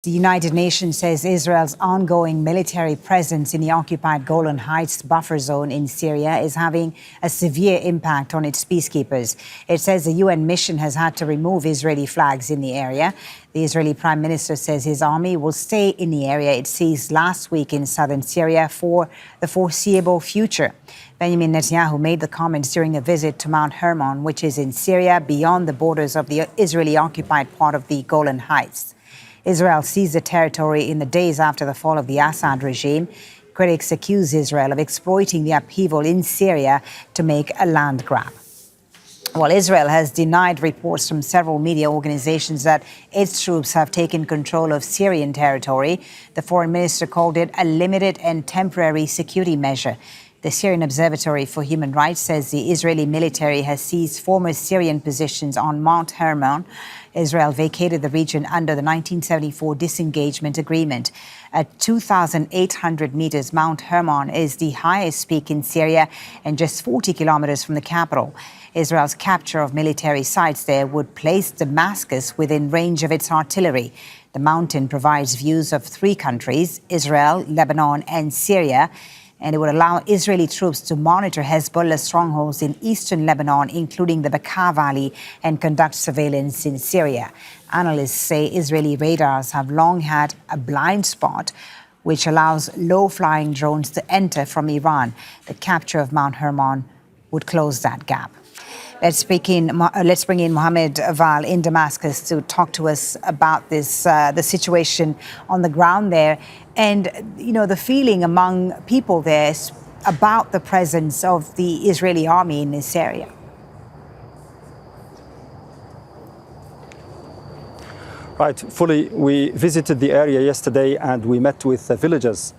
The United Nations says Israel's ongoing military presence in the occupied Golan Heights buffer zone in Syria is having a severe impact on its peacekeepers. It says the UN mission has had to remove Israeli flags in the area. The Israeli Prime Minister says his army will stay in the area it seized last week in southern Syria for the foreseeable future. Benjamin Netanyahu made the comments during a visit to Mount Hermon, which is in Syria beyond the borders of the Israeli-occupied part of the Golan Heights. Israel seized the territory in the days after the fall of the Assad regime. Critics accuse Israel of exploiting the upheaval in Syria to make a land grab. While Israel has denied reports from several media organizations that its troops have taken control of Syrian territory, the foreign minister called it a limited and temporary security measure. The Syrian Observatory for Human Rights says the Israeli military has seized former Syrian positions on Mount Hermon. Israel vacated the region under the 1974 disengagement agreement. At 2,800 meters, Mount Hermon is the highest peak in Syria and just 40 kilometers from the capital. Israel's capture of military sites there would place Damascus within range of its artillery. The mountain provides views of 3 countries, Israel, Lebanon, and Syria, and it would allow Israeli troops to monitor Hezbollah strongholds in eastern Lebanon, including the Bekaa Valley, and conduct surveillance in Syria. Analysts say Israeli radars have long had a blind spot, which allows low-flying drones to enter from Iran. The capture of Mount Hermon would close that gap. Let's bring in Mohamed Vall in Damascus to talk to us about this, the situation on the ground there, and the feeling among people there about the presence of the Israeli army in this area. Right, fully. We visited the area yesterday and we met with the villagers.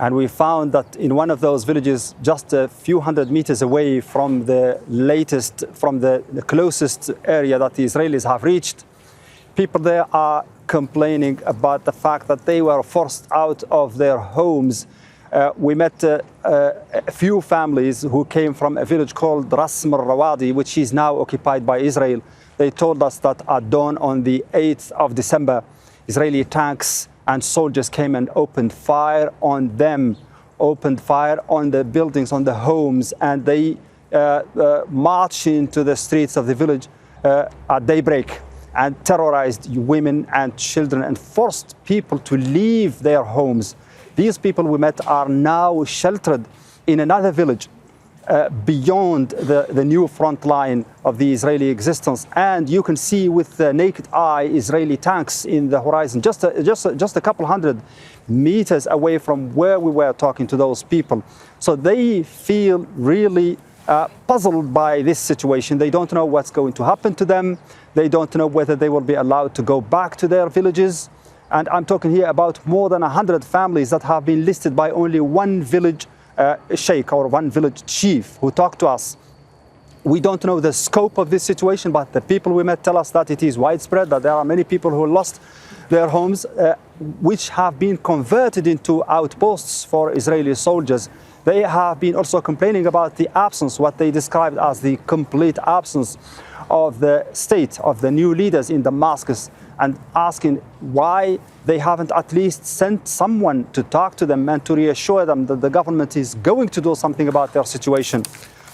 And we found that in one of those villages, just a few hundred meters away from the closest area that the Israelis have reached, people there are complaining about the fact that they were forced out of their homes. We met a few families who came from a village called Rasm al-Rawadi, which is now occupied by Israel. They told us that at dawn on the 8th of December, Israeli tanks and soldiers came and opened fire on them, opened fire on the buildings, on the homes, and they marched into the streets of the village at daybreak and terrorized women and children and forced people to leave their homes. These people we met are now sheltered in another village beyond the new front line of the Israeli existence, and you can see with the naked eye Israeli tanks in the horizon, just a couple hundred meters away from where we were talking to those people. So they feel really puzzled by this situation. They don't know what's going to happen to them. They don't know whether they will be allowed to go back to their villages. And I'm talking here about more than 100 families that have been listed by only one village sheikh or one village chief who talked to us. We don't know the scope of this situation, but the people we met tell us that it is widespread, that there are many people who lost their homes, which have been converted into outposts for Israeli soldiers. They have been also complaining about the absence, what they described as the complete absence of the state, of the new leaders in Damascus, and asking why they haven't at least sent someone to talk to them and to reassure them that the government is going to do something about their situation.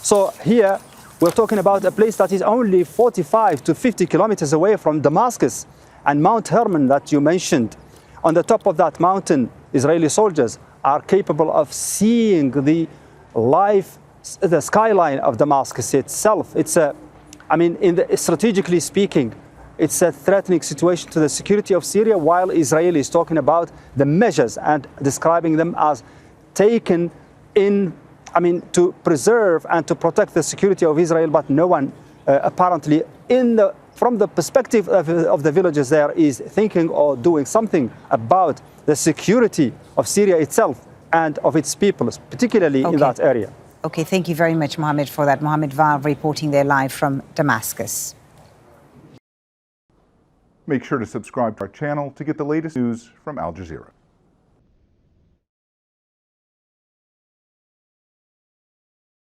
So here we're talking about a place that is only 45 to 50 kilometers away from Damascus, and Mount Hermon that you mentioned. On the top of that mountain, Israeli soldiers are capable of seeing the skyline of Damascus itself. Strategically speaking, it's a threatening situation to the security of Syria, while Israel is talking about the measures and describing them as taken to preserve and to protect the security of Israel, but no one apparently from the perspective of the villagers there is thinking or doing something about the security of Syria itself and of its people, particularly in that area. Okay, thank you very much, Mohamed, for that. Mohamed Vall reporting there live from Damascus. Make sure to subscribe to our channel to get the latest news from Al Jazeera.